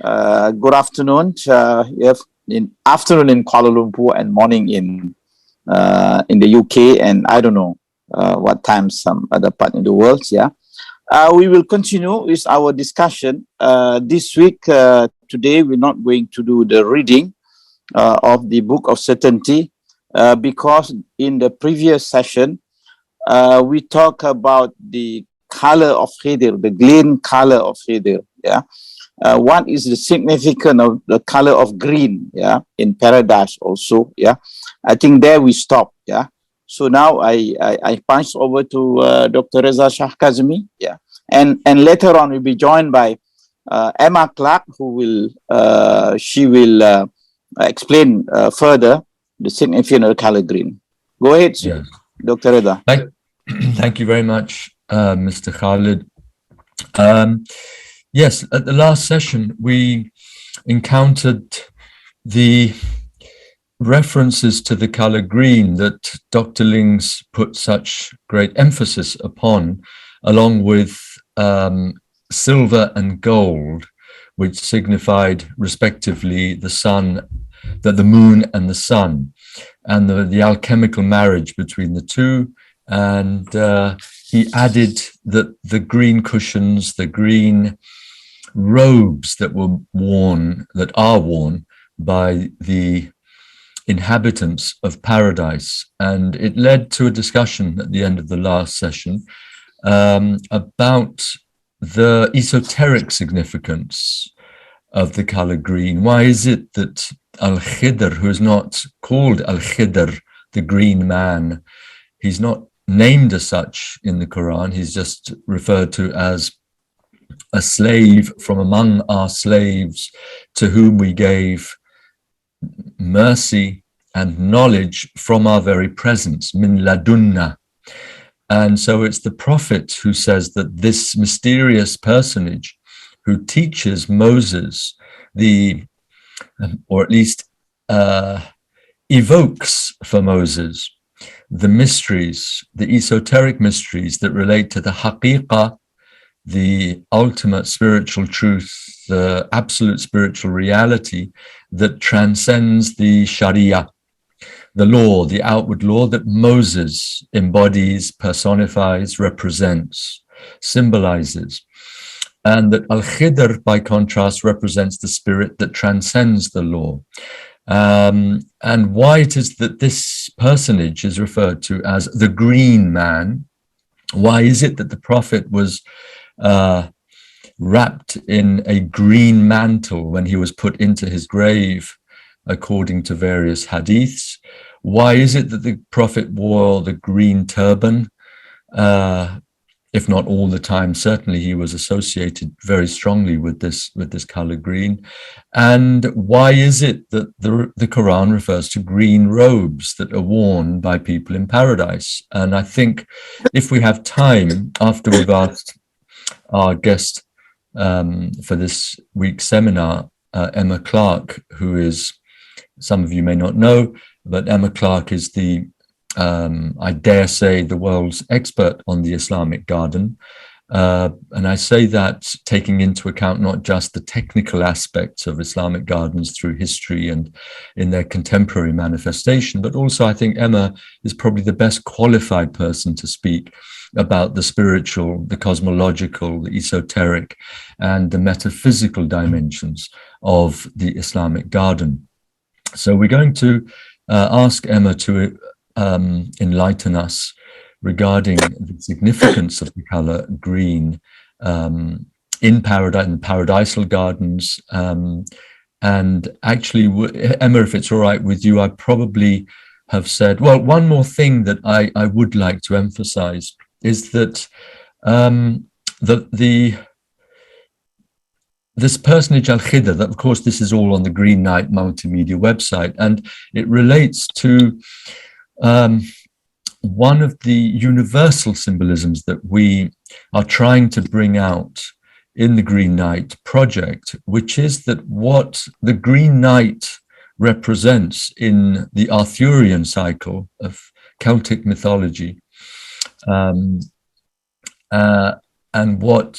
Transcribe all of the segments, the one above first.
Good afternoon. In afternoon in Kuala Lumpur and morning in the UK, and I don't know what time some other part in the world. Yeah, we will continue with our discussion this week. Today, we're not going to do the reading of the Book of Certainty because in the previous session we talked about the color of Khidir, the green color of Khidir. Yeah. What is the significance of the color of green, yeah, in paradise also, yeah. I think there we stop, yeah. So now I pass over to Dr. Reza Shah-Kazemi, yeah. And later on we'll be joined by Emma Clark, who will, she will explain further the significance of the color green. Go ahead, Yes. Dr. Reza. Thank you very much, Mr. Khalid. Yes, at the last session, we encountered the references to the color green that Dr. Lings put such great emphasis upon, along with silver and gold, which signified respectively the sun, the moon and the sun, and the alchemical marriage between the two. And he added that the green cushions, the green robes that were worn, that are worn by the inhabitants of paradise. And it led to a discussion at the end of the last session about the esoteric significance of the color green. Why is it that Al-Khidr, who is not called Al-Khidr, the green man, he's not named as such in the Quran, he's just referred to as a slave from among our slaves to whom we gave mercy and knowledge from our very presence, min ladunna. And so it's the prophet who says that this mysterious personage who teaches Moses or at least evokes for Moses the mysteries, the esoteric mysteries that relate to the haqiqah, the ultimate spiritual truth, the absolute spiritual reality that transcends the Sharia, the law, the outward law that Moses embodies, personifies, represents, symbolizes. And that Al-Khidr, by contrast, represents the spirit that transcends the law. And why it is that this personage is referred to as the green man? Why is it that the prophet was wrapped in a green mantle when he was put into his grave, according to various hadiths? Why is it that the prophet wore the green turban? If not all the time, certainly he was associated very strongly with this color green. And why is it that the Quran refers to green robes that are worn by people in paradise? And I think if we have time, after we've asked our guest for this week's seminar, Emma Clark, who is, some of you may not know, but Emma Clark is I dare say, the world's expert on the Islamic garden. And I say that taking into account not just the technical aspects of Islamic gardens through history and in their contemporary manifestation, but also I think Emma is probably the best qualified person to speak about the spiritual, the cosmological, the esoteric, and the metaphysical dimensions of the Islamic garden. So we're going to ask Emma to enlighten us regarding the significance of the color green in paradisal gardens. And actually, Emma, if it's all right with you, I probably have said, well, one more thing that I would like to emphasize is that this personage Al-Khidr, that of course this is all on the Green Knight multimedia website, and it relates to one of the universal symbolisms that we are trying to bring out in the Green Knight project, which is that what the Green Knight represents in the Arthurian cycle of Celtic mythology, and what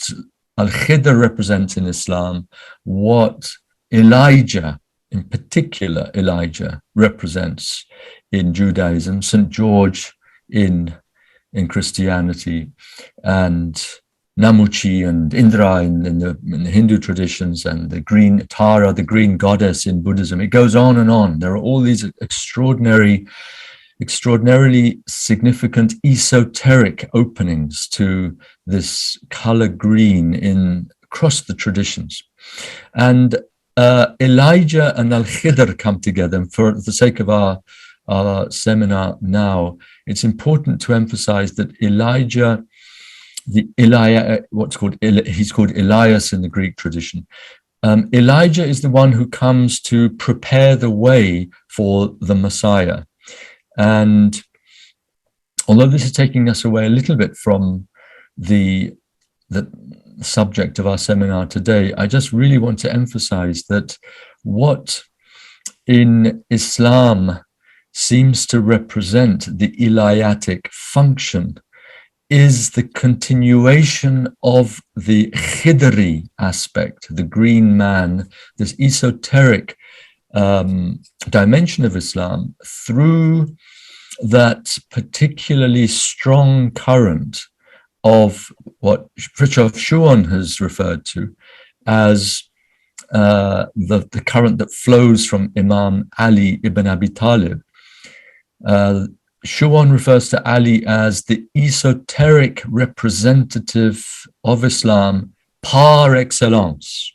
Al-Khidr represents in Islam what Elijah, in particular Elijah, represents in Judaism, St. George in Christianity, and Namuchi and Indra in the Hindu traditions, and the green Tara, the green goddess in Buddhism. It goes on and on. There are all these extraordinarily significant esoteric openings to this color green across the traditions. And Elijah and Al-Khidr come together. And for the sake of our seminar now, it's important to emphasize that Elijah, he's called Elias in the Greek tradition. Elijah is the one who comes to prepare the way for the Messiah. And although this is taking us away a little bit from the subject of our seminar today, I just really want to emphasize that what in Islam seems to represent the Eliatic function is the continuation of the Khidri aspect, the green man, this esoteric dimension of Islam, through that particularly strong current of what Fritjof Schuon has referred to as the current that flows from Imam Ali ibn Abi Talib. Schuon refers to Ali as the esoteric representative of Islam par excellence.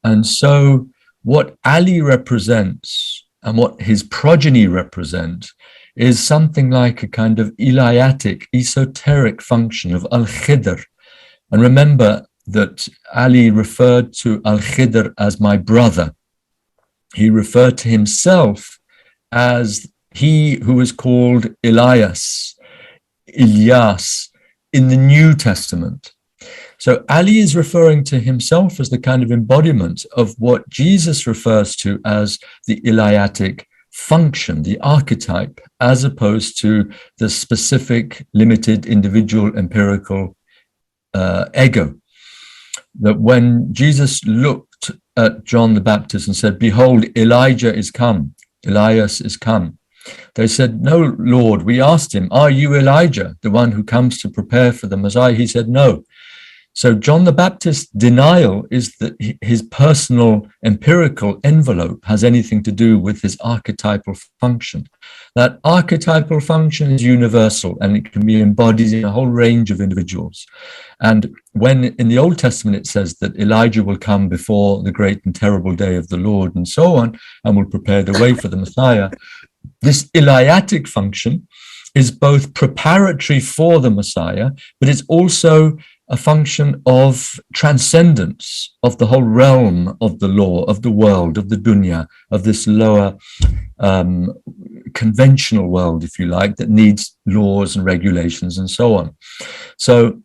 And so what Ali represents and what his progeny represent is something like a kind of Eliatic, esoteric function of Al-Khidr. And remember that Ali referred to Al-Khidr as my brother. He referred to himself as he who is called Elias, Ilyas, in the New Testament. So Ali is referring to himself as the kind of embodiment of what Jesus refers to as the Eliatic function, the archetype, as opposed to the specific, limited, individual, empirical ego. That when Jesus looked at John the Baptist and said, "Behold, Elijah is come, Elias is come," they said, "No, Lord." We asked him, "Are you Elijah, the one who comes to prepare for the Messiah?" He said, "No." So John the Baptist's denial is that his personal empirical envelope has anything to do with his archetypal function. That archetypal function is universal and it can be embodied in a whole range of individuals. And when in the Old Testament it says that Elijah will come before the great and terrible day of the Lord and so on, and will prepare the way for the Messiah, this Eliatic function is both preparatory for the Messiah, but it's also a function of transcendence of the whole realm of the law, of the world, of the dunya, of this lower conventional world, if you like, that needs laws and regulations and so on. So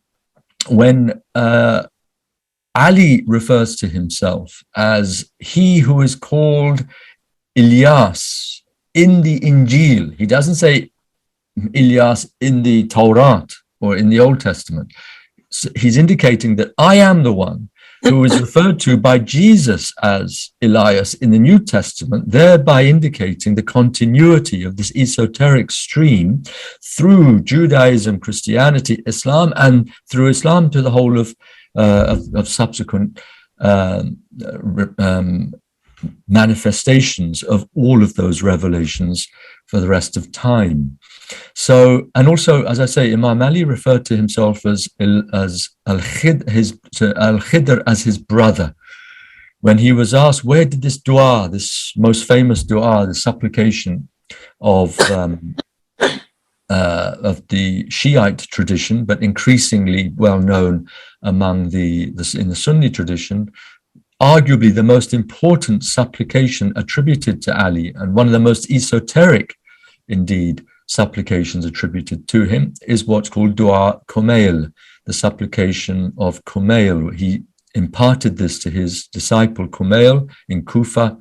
when Ali refers to himself as he who is called Ilyas in the Injil, he doesn't say Ilyas in the Torah or in the Old Testament. So he's indicating that I am the one who is referred to by Jesus as Elias in the New Testament, thereby indicating the continuity of this esoteric stream through Judaism, Christianity, Islam, and through Islam to the whole of subsequent manifestations of all of those revelations for the rest of time. So, and also, as I say, Imam Ali referred to himself as Al-Khidr as his brother. When he was asked, where did this dua, this most famous dua, the supplication of the Shiite tradition, but increasingly well known among in the Sunni tradition, arguably the most important supplication attributed to Ali, and one of the most esoteric, indeed, supplications attributed to him, is what's called Dua Kumail, the supplication of Kumail. He imparted this to his disciple Kumail in Kufa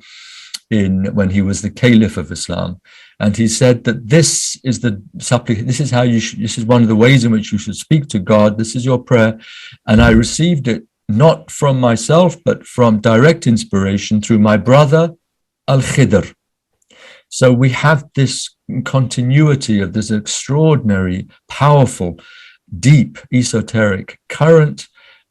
when he was the Caliph of Islam. And he said that this is the supplication, this is one of the ways in which you should speak to God. This is your prayer. And I received it not from myself, but from direct inspiration through my brother, Al-Khidr. So we have this continuity of this extraordinary, powerful, deep, esoteric current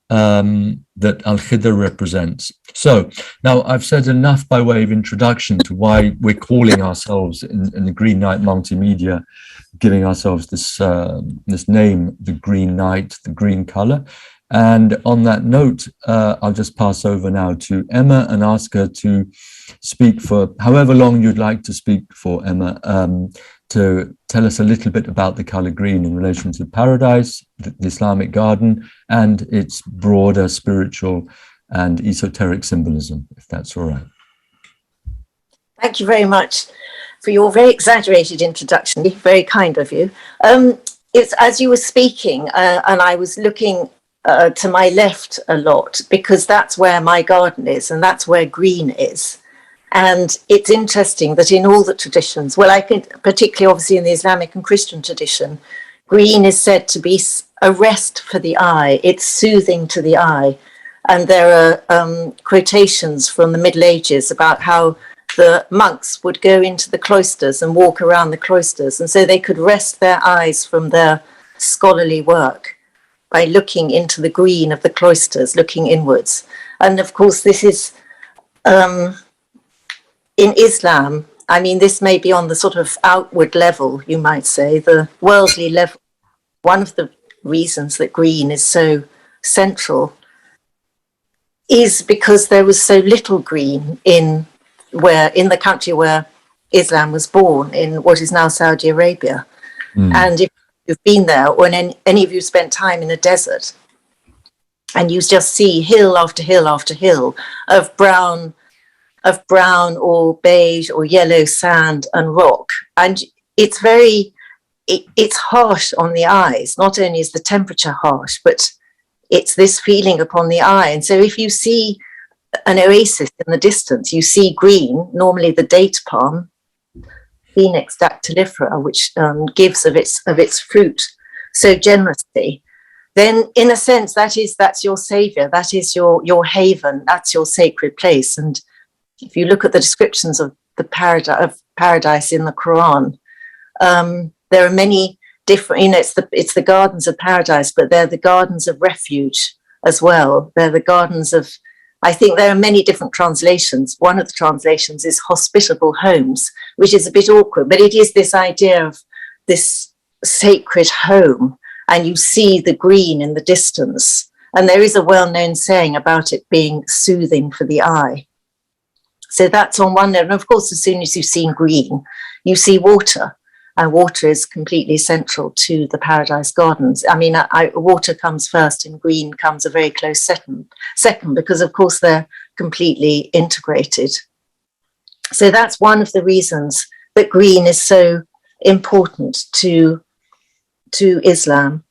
that Al-Khidr represents. So now I've said enough by way of introduction to why we're calling ourselves in the Green Knight Multimedia, giving ourselves this this name, the Green Knight, the green color. And on that note, I'll just pass over now to Emma and ask her to speak for however long you'd like to speak for, Emma, to tell us a little bit about the color green in relation to paradise, the Islamic garden, and its broader spiritual and esoteric symbolism, if that's all right. Thank you very much for your very exaggerated introduction. Very kind of you. It's as you were speaking, and I was looking to my left a lot, because that's where my garden is, and that's where green is. And it's interesting that in all the traditions, well, I think particularly obviously in the Islamic and Christian tradition, green is said to be a rest for the eye. It's soothing to the eye. And there are quotations from the Middle Ages about how the monks would go into the cloisters and walk around the cloisters, and so they could rest their eyes from their scholarly work by looking into the green of the cloisters, looking inwards. And of course, this is in Islam, I mean, this may be on the sort of outward level, you might say, the worldly level. One of the reasons that green is so central is because there was so little green in the country where Islam was born, in what is now Saudi Arabia. And if you've been there, or any of you spent time in a desert, and you just see hill after hill after hill of brown or beige or yellow sand and rock, and it's harsh on the eyes. Not only is the temperature harsh, but it's this feeling upon the eye. And so if you see an oasis in the distance, you see green, normally the date palm, Phoenix dactylifera, which gives of its fruit so generously, then in a sense that's your savior, that is your haven, that's your sacred place. And if you look at the descriptions of the paradise in the Quran, there are many different, it's the gardens of paradise, but they're the gardens of refuge as well. They're the gardens of, I think there are many different translations. One of the translations is hospitable homes, which is a bit awkward, but it is this idea of this sacred home, and you see the green in the distance. And there is a well-known saying about it being soothing for the eye. So that's on one level. And of course, as soon as you've seen green, you see water. And water is completely central to the paradise gardens. I mean, water comes first and green comes a very close second, because of course they're completely integrated. So that's one of the reasons that green is so important to Islam.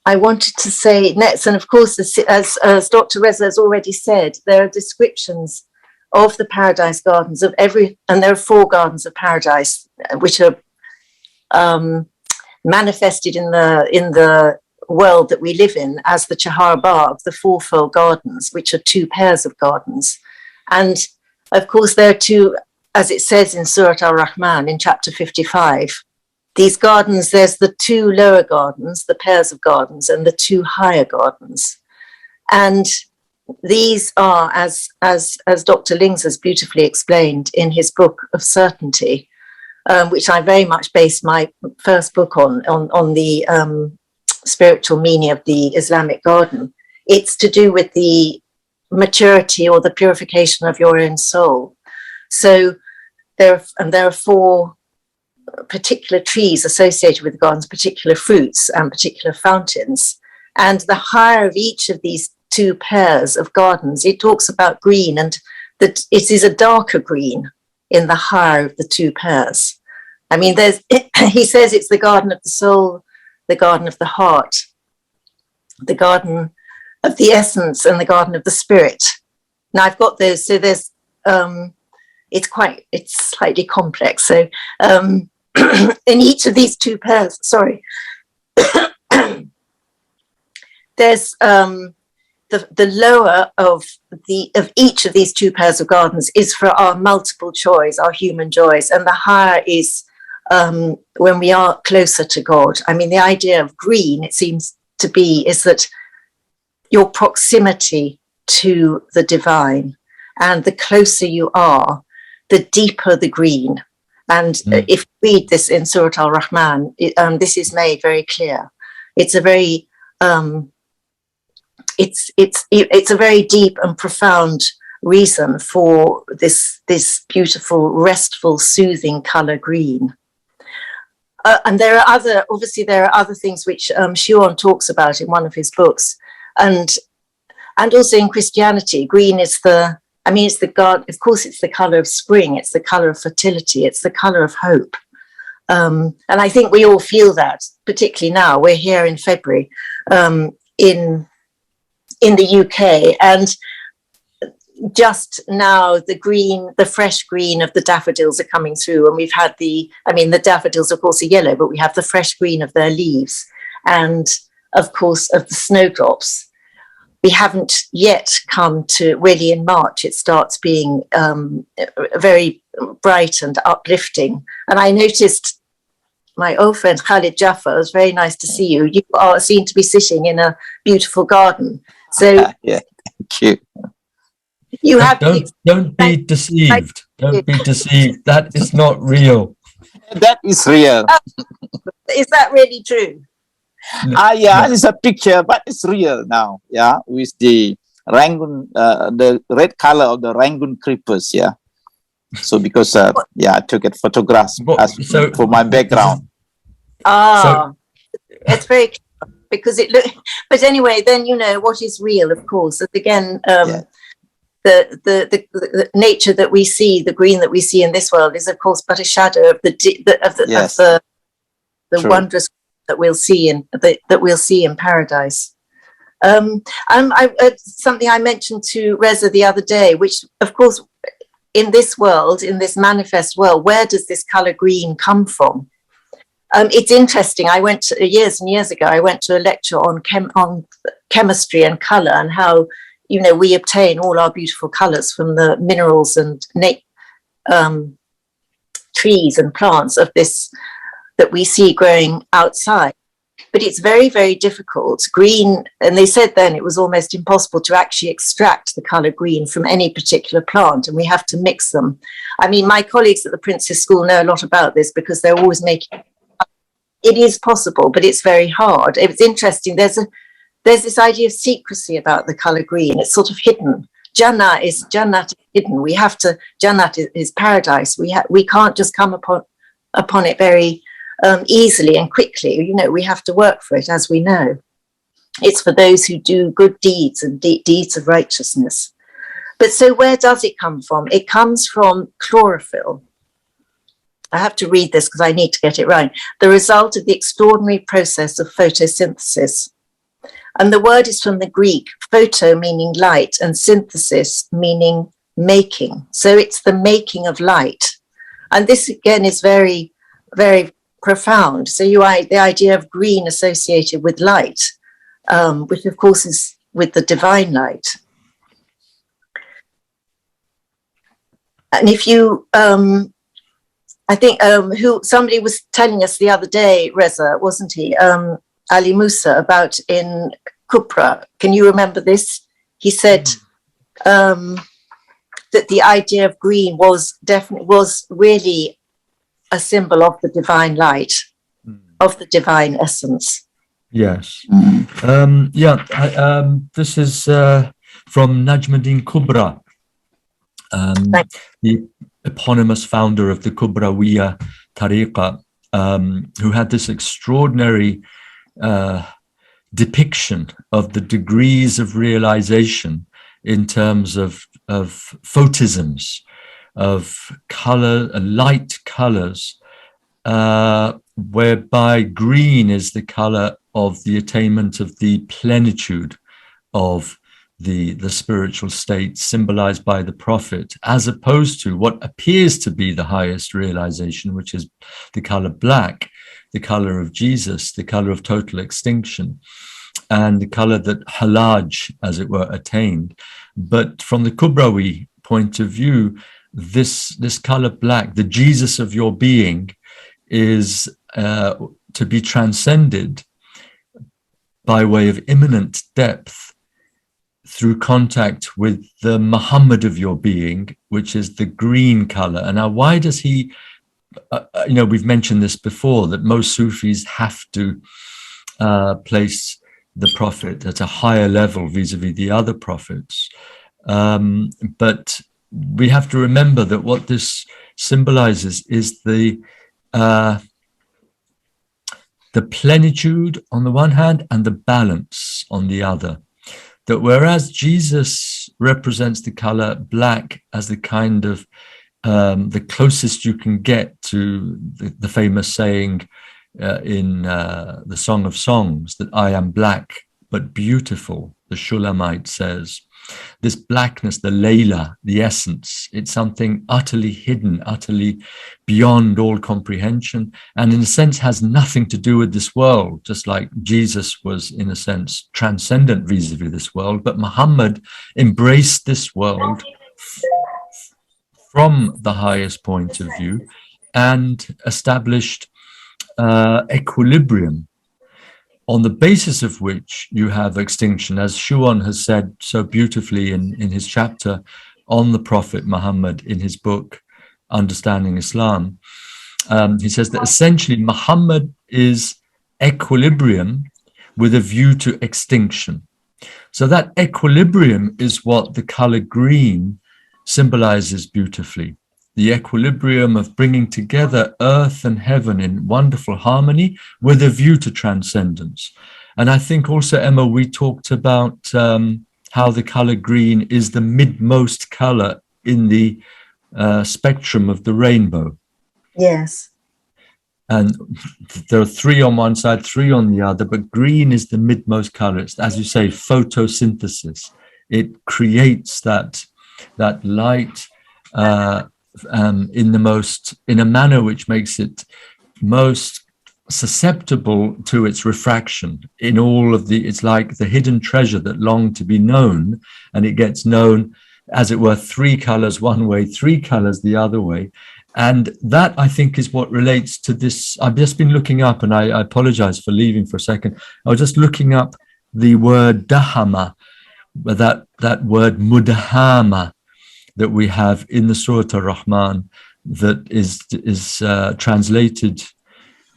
I wanted to say next, and of course, as Dr. Reza has already said, there are descriptions of the paradise gardens and there are 4 gardens of paradise which are manifested in the world that we live in as the Chahar Bagh, the 4-fold gardens, which are 2 pairs of gardens. And of course, there are 2, as it says in Surah Al-Rahman in chapter 55, these gardens, there's the 2 lower gardens, the pairs of gardens, and the 2 higher gardens. And these are, as Dr. Lings has beautifully explained in his book of Certainty, which I very much based my first book on the spiritual meaning of the Islamic garden. It's to do with the maturity or the purification of your own soul. So there are 4 particular trees associated with the gardens, particular fruits and particular fountains. And the higher of each of these 2 pairs of gardens, it talks about green, and that it is a darker green in the higher of the 2 pairs. I mean, he says it's the garden of the soul, the garden of the heart, the garden of the essence, and the garden of the spirit. Now I've got those, so there's it's slightly complex. So in each of these 2 pairs, sorry. there's the lower of each of these two pairs of gardens is for our multiple joys, our human joys, and the higher is when we are closer to God. I mean, the idea of green, it seems to be, is that your proximity to the divine, and the closer you are, the deeper the green. And if you read this in Surah Al-Rahman, this is made very clear. It's a very it's a very deep and profound reason for this beautiful, restful, soothing color green. And there are other things which Shuon talks about in one of his books, and also in Christianity, green is it's the God. Of course, it's the color of spring. It's the color of fertility. It's the color of hope. And I think we all feel that, particularly now. We're here in February, in the UK, and just now the fresh green of the daffodils are coming through, and we've had the daffodils, of course, are yellow, but we have the fresh green of their leaves, and of course of the snowdrops. We haven't yet come to, really in March, it starts being very bright and uplifting. And I noticed my old friend Khalid Jaffa, it was very nice to see you. You are seen to be sitting in a beautiful garden. So yeah, thank you. You have don't be deceived. Don't be deceived. That is not real. That is real. Is that really true? Yeah, it's a picture, but it's real now. Yeah, with the Rangoon, the red color of the Rangoon creepers. Yeah. So because I took it photographs for my background. It's very clear because it look. But anyway, then what is real, of course. Again, the nature that we see, the green that we see in this world, is of course but a shadow of the wondrous that we'll see in paradise. Something I mentioned to Reza the other day, which of course in this world, in this manifest world, where does this color green come from? It's interesting. I went years and years ago. I went to a lecture on chemistry and color, and how we obtain all our beautiful colors from the minerals and trees and plants of this that we see growing outside. But it's very, very difficult. Green, and they said then it was almost impossible to actually extract the color green from any particular plant, and we have to mix them. I mean, my colleagues at the Prince's School know a lot about this because they're always making. It is possible, but it's very hard. It's interesting. There's this idea of secrecy about the color green. It's sort of hidden. Jannat is hidden. We have to. Jannat is paradise. We can't just come upon it very easily and quickly. We have to work for it, as we know. It's for those who do good deeds and deeds of righteousness. But so where does it come from? It comes from chlorophyll. I have to read this because I need to get it right. The result of the extraordinary process of photosynthesis. And the word is from the Greek, photo meaning light and synthesis meaning making. So it's the making of light. And this again is very, very profound. So the idea of green associated with light, which of course is with the divine light. And if you, I think somebody was telling us the other day, Reza, wasn't he? Ali Musa, about in Kupra. Can you remember this? He said that the idea of green was really a symbol of the divine light, of the divine essence. Yes. This is from Najmuddin Kubra, the eponymous founder of the Kubrawiya Tariqa, who had this extraordinary depiction of the degrees of realization in terms of photisms, of color, light colors, whereby green is the color of the attainment of the plenitude of the spiritual state symbolized by the prophet, as opposed to what appears to be the highest realization, which is the color black, the color of Jesus, the color of total extinction. and the color that Hallaj, as it were, attained. But from the Kubrawi point of view, this color black, the Jesus of your being, is to be transcended by way of immanent depth through contact with the Muhammad of your being, which is the green color. And now, why does he, we've mentioned this before, that most Sufis have to place the Prophet at a higher level vis-a-vis the other prophets. But we have to remember that what this symbolizes is the plenitude on the one hand and the balance on the other. That whereas Jesus represents the color black as the kind of the closest you can get to the famous saying in the Song of Songs, that I am black but beautiful, the Shulamite says. This blackness, the Layla, the essence, it's something utterly hidden, utterly beyond all comprehension, and in a sense has nothing to do with this world, just like Jesus was, in a sense, transcendent vis-a-vis this world. But Muhammad embraced this world from the highest point of view and established equilibrium, on the basis of which you have extinction, as Shuon has said so beautifully in his chapter on the Prophet Muhammad in his book, Understanding Islam. He says that essentially Muhammad is equilibrium with a view to extinction. So that equilibrium is what the color green symbolizes beautifully. The equilibrium of bringing together earth and heaven in wonderful harmony with a view to transcendence. And I think also, Emma, we talked about how the color green is the midmost color in the spectrum of the rainbow. Yes. And there are three on one side, three on the other, but green is the midmost color. It's, as you say, photosynthesis. It creates that light in a manner which makes it most susceptible to its refraction. In all of it's like the hidden treasure that longed to be known, and it gets known, as it were, three colors one way, three colors the other way. And that, I think, is what relates to this. I've just been looking up, and I apologize for leaving for a second. I was just looking up the word dahama, that word mudahama, that we have in the Surah Ar-Rahman, that is translated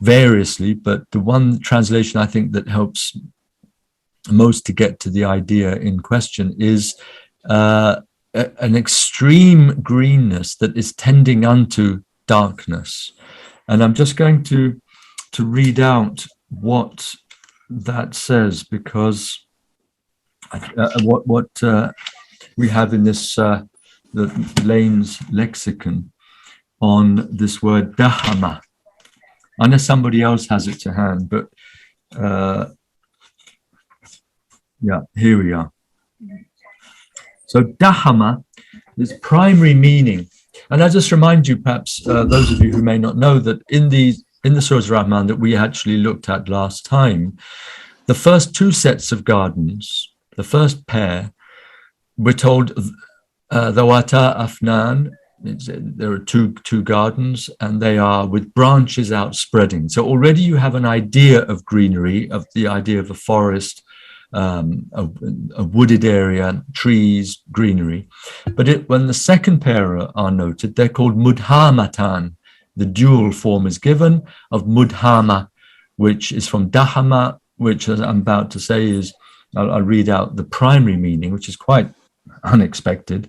variously, but the one translation I think that helps most to get to the idea in question is an extreme greenness that is tending unto darkness. And I'm just going to read out what that says, because what we have in this the Lane's lexicon on this word dahama, unless somebody else has it to hand, but yeah, here we are. So dahama, its primary meaning, and I just remind you, perhaps those of you who may not know, that in the Surah Ar-Rahman that we actually looked at last time, the first two sets of gardens, the first pair, we're told Dawata Afnan, there are two gardens, and they are with branches outspreading. So already you have an idea of greenery, of the idea of a forest, a wooded area, trees, greenery. But when the second pair are noted, they're called mudhamatan. The dual form is given of mudhama, which is from dahama, which, as I'm about to say, is, I'll read out the primary meaning, which is quite unexpected.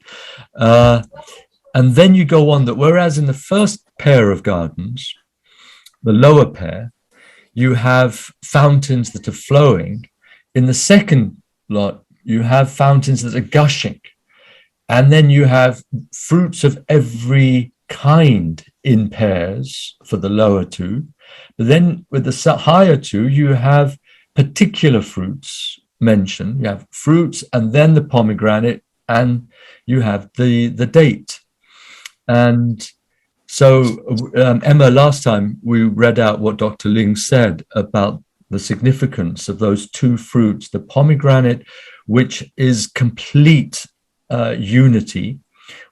And then you go on that whereas in the first pair of gardens, the lower pair, you have fountains that are flowing. In the second lot, you have fountains that are gushing. And then you have fruits of every kind in pairs for the lower two. But then with the higher two, you have particular fruits mentioned. You have fruits and then the pomegranate, and you have the date. And so, Emma, last time we read out what Dr. Lings said about the significance of those two fruits, the pomegranate, which is complete unity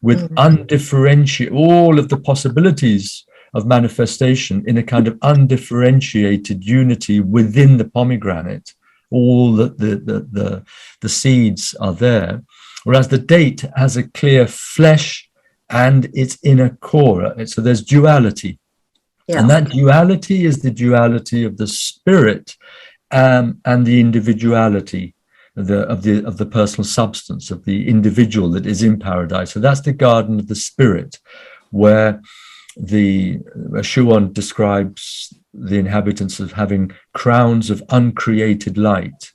with undifferentiated, all of the possibilities of manifestation in a kind of undifferentiated unity within the pomegranate. All the seeds are there, whereas the date has a clear flesh and its inner core. So there's duality. Yeah. And that duality is the duality of the spirit and the individuality of the personal substance, of the individual that is in paradise. So that's the garden of the spirit, where Schuon describes the inhabitants as having crowns of uncreated light.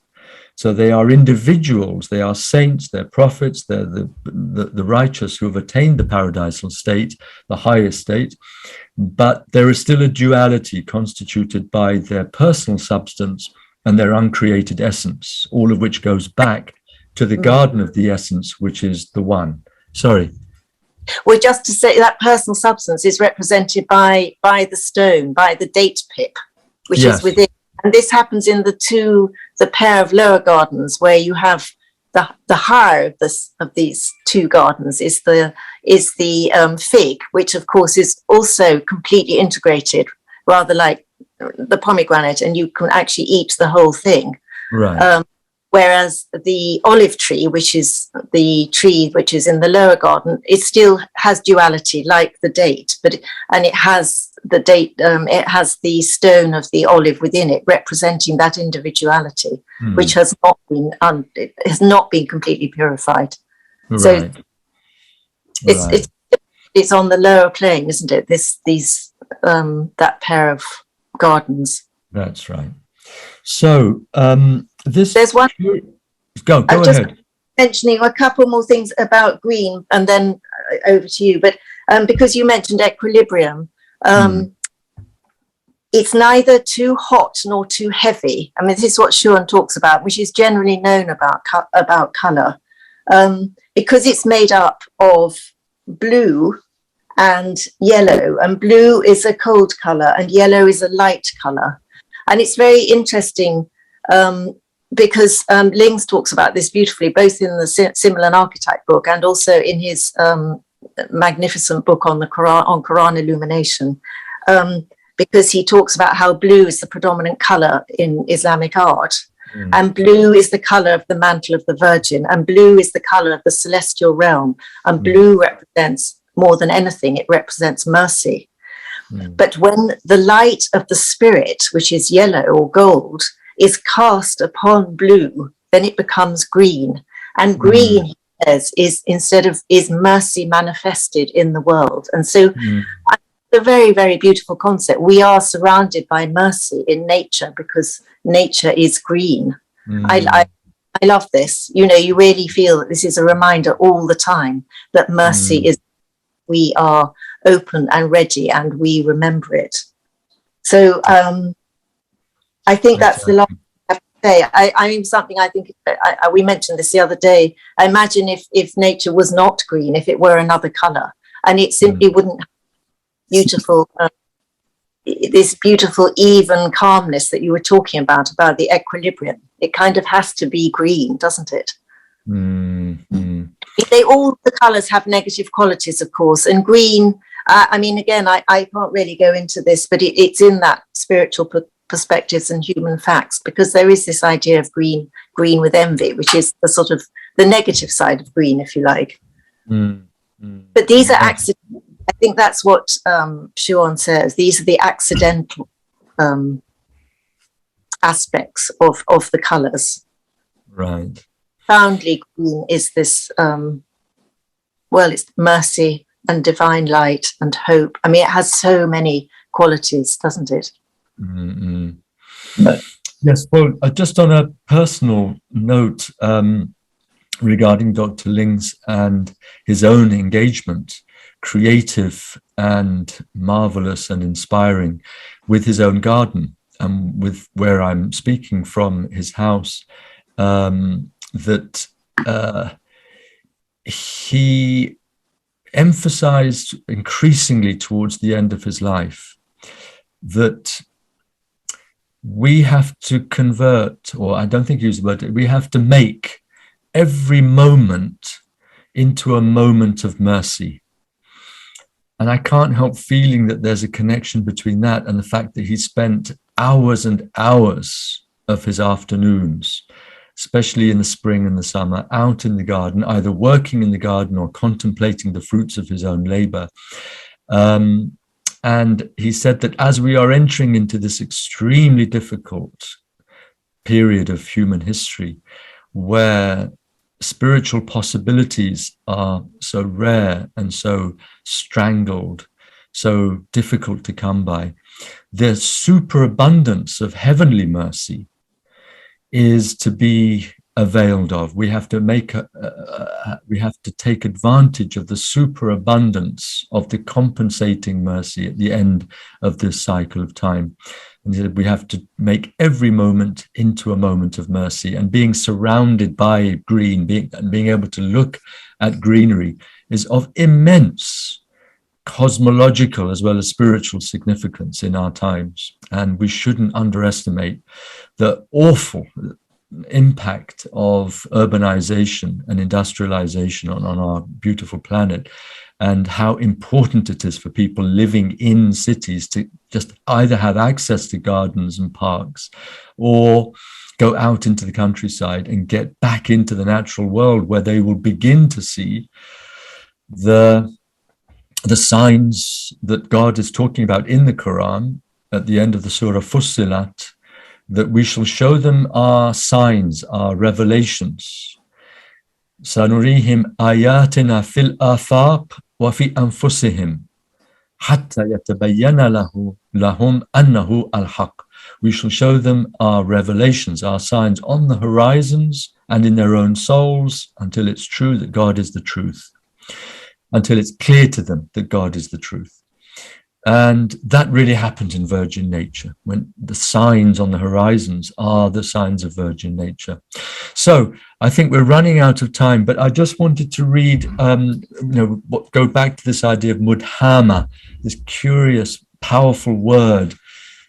So they are individuals, they are saints, they're prophets, they're the righteous who have attained the paradisal state, the highest state, but there is still a duality constituted by their personal substance and their uncreated essence, all of which goes back to the garden of the essence, which is the one. Sorry. Well, just to say that personal substance is represented by the stone, by the date pip, which is within. And this happens in the pair of lower gardens, where you have the higher of these two gardens is the fig, which of course is also completely integrated, rather like the pomegranate, and you can actually eat the whole thing. Right. Whereas the olive tree, which is the tree which is in the lower garden, it still has duality, like the date, and it has the date. It has the stone of the olive within it, representing that individuality, which has not been completely purified. Right. So it's on the lower plane, isn't it? That pair of gardens. That's right. So there's one. Go ahead. Mentioning a couple more things about green, and then over to you. But because you mentioned equilibrium, it's neither too hot nor too heavy. I mean, this is what Schuon talks about, which is generally known about color, because it's made up of blue and yellow, and blue is a cold color and yellow is a light color. And it's very interesting because Lings talks about this beautifully, both in the Symbol and Archetype book and also in his magnificent book on the Quran, on Quran illumination, because he talks about how blue is the predominant color in Islamic art. And blue is the color of the mantle of the Virgin, and blue is the color of the celestial realm, and blue represents, more than anything, it represents mercy. But when the light of the spirit, which is yellow or gold, is cast upon blue, then it becomes green. And green, he says, is mercy manifested in the world. And so it's a very, very beautiful concept. We are surrounded by mercy in nature because nature is green. I love this. You know, you really feel that this is a reminder all the time that mercy is, we are open and ready and we remember it. So I think that's the last thing I have to say. I mean, something I think, we mentioned this the other day. I imagine if nature was not green, if it were another color, and it simply wouldn't have beautiful, this beautiful even calmness that you were talking about the equilibrium. It kind of has to be green, doesn't it? All the colors have negative qualities, of course, and green, I mean, again, I can't really go into this, but it's in that spiritual perspectives and human facts, because there is this idea of green with envy, which is the sort of the negative side of green, if you like. But these are accidental. I think that's what Schuon says. These are the accidental aspects of the colors. Right. Profoundly green is this, it's mercy and divine light and hope. I mean, it has so many qualities, doesn't it? Yes, well, just on a personal note regarding Dr. Lings and his own engagement, creative and marvelous and inspiring, with his own garden and with where I'm speaking from, his house, that he emphasized increasingly towards the end of his life that we have to convert, or I don't think you use the word, we have to make every moment into a moment of mercy. And I can't help feeling that there's a connection between that and the fact that he spent hours and hours of his afternoons, especially in the spring and the summer, out in the garden, either working in the garden or contemplating the fruits of his own labor. And he said that as we are entering into this extremely difficult period of human history, where spiritual possibilities are so rare and so strangled, so difficult to come by, the superabundance of heavenly mercy is to be availed of. We have to we have to take advantage of the superabundance of the compensating mercy at the end of this cycle of time. And we have to make every moment into a moment of mercy, and being surrounded by green, being able to look at greenery is of immense cosmological as well as spiritual significance in our times. And we shouldn't underestimate the awful impact of urbanization and industrialization on our beautiful planet, and how important it is for people living in cities to just either have access to gardens and parks, or go out into the countryside and get back into the natural world, where they will begin to see the signs that God is talking about in the Quran at the end of the Surah Fussilat, that we shall show them our signs, our revelations. Sanurihim ayatina fil afaq wa fi anfusihim hatta yatabayyana lahum annahu al-haq. We shall show them our revelations, our signs on the horizons and in their own souls, until it's true that God is the truth, until it's clear to them that God is the truth. And that really happens in virgin nature, when the signs on the horizons are the signs of virgin nature. So I think we're running out of time, but I just wanted to read, go back to this idea of mudhama, this curious, powerful word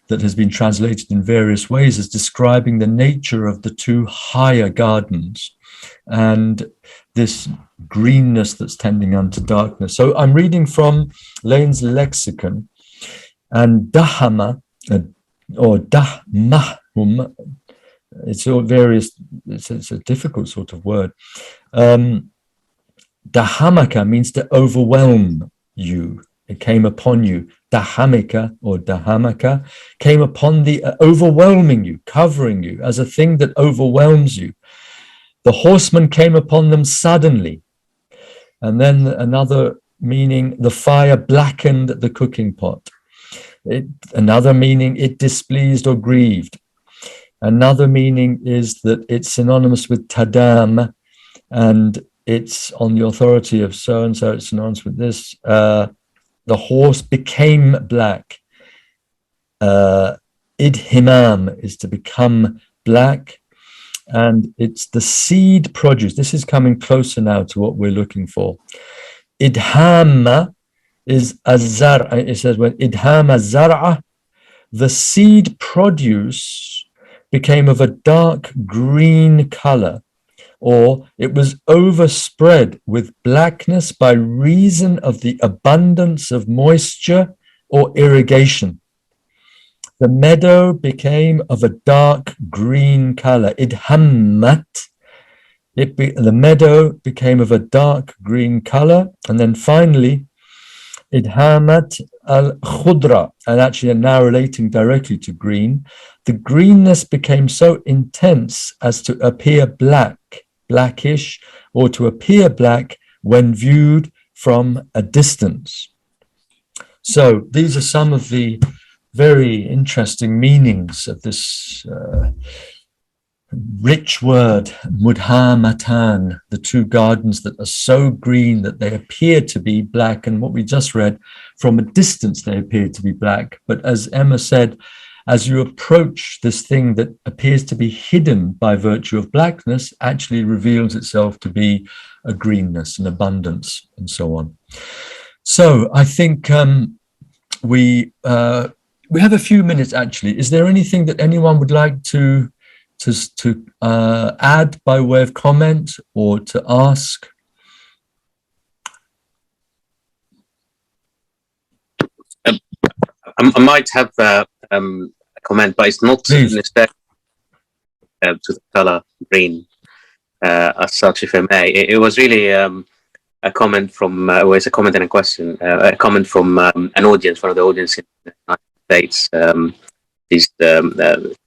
that has been translated in various ways as describing the nature of the two higher gardens and this greenness that's tending unto darkness. So I'm reading from Lane's lexicon, and dahama or dahmahum, it's all various, it's a difficult sort of word. Dahamaka means to overwhelm you. It came upon you. Dahamika or dahamaka came upon the overwhelming you, covering you as a thing that overwhelms you. The horseman came upon them suddenly. And then another meaning, the fire blackened the cooking pot. Another meaning, it displeased or grieved. Another meaning is that it's synonymous with tadam, and it's on the authority of so-and-so, it's synonymous with this. The horse became black. Idhimam is to become black. And it's the seed produce. This is coming closer now to what we're looking for. Idhama is azar. It says when idhama zar'a, the seed produce became of a dark green color, or it was overspread with blackness by reason of the abundance of moisture or irrigation. The meadow became of a dark green color. Idhammat. The meadow became of a dark green color. And then finally, idhamat al-khudra. And actually now relating directly to green. The greenness became so intense as to appear black, blackish, or to appear black when viewed from a distance. So these are some of the very interesting meanings of this rich word, mudhamatan, the two gardens that are so green that they appear to be black. And what we just read, from a distance they appear to be black. But as Emma said, as you approach this thing that appears to be hidden by virtue of blackness, actually reveals itself to be a greenness, an abundance, and so on. So I think we We have a few minutes actually. Is there anything that anyone would like to add by way of comment or to ask? I might have a comment, but it's not necessarily to the color green as such, if I may. It was really a comment from, it's a comment and a question, a comment from an audience, one of the audience in the United States,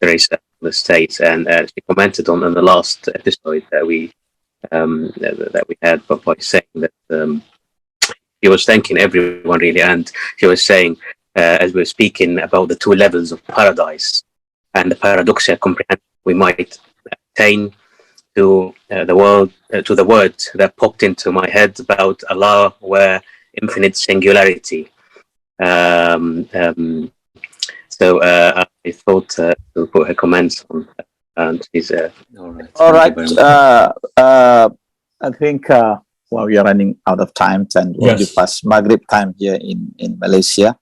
Reza from the States, and she commented on the last episode that we had by saying that he was thanking everyone really, and he was saying, as we were speaking about the two levels of paradise and the paradoxical comprehension we might attain to the world, to the word that popped into my head about Allah, where infinite singularity. So I thought to put her comments on, and she's all right. I think well, we are running out of time, and already past Maghrib time here in Malaysia.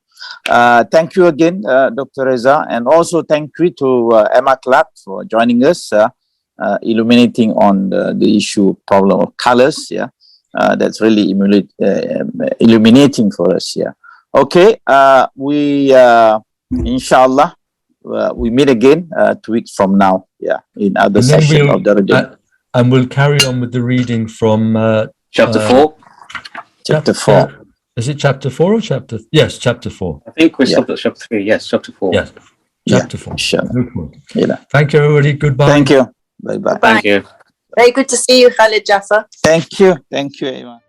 Thank you again, Dr. Reza, and also thank you to Emma Clark for joining us, illuminating on the issue problem of colors. Yeah, that's really illuminating for us. Yeah. Okay. We inshallah we meet again 2 weeks from now. Yeah, in other session of the reading. And we'll carry on with the reading from chapter 4. Chapter 4. Is it chapter 4 or chapter? Yes, chapter 4. I think we stopped at chapter 3. Yes, chapter 4. Yes, chapter 4. Sure. Yeah. Thank you, everybody. Goodbye. Thank you. Bye bye. Thank you. Very good to see you, Khalid Jaffa. Thank you. Thank you, everyone.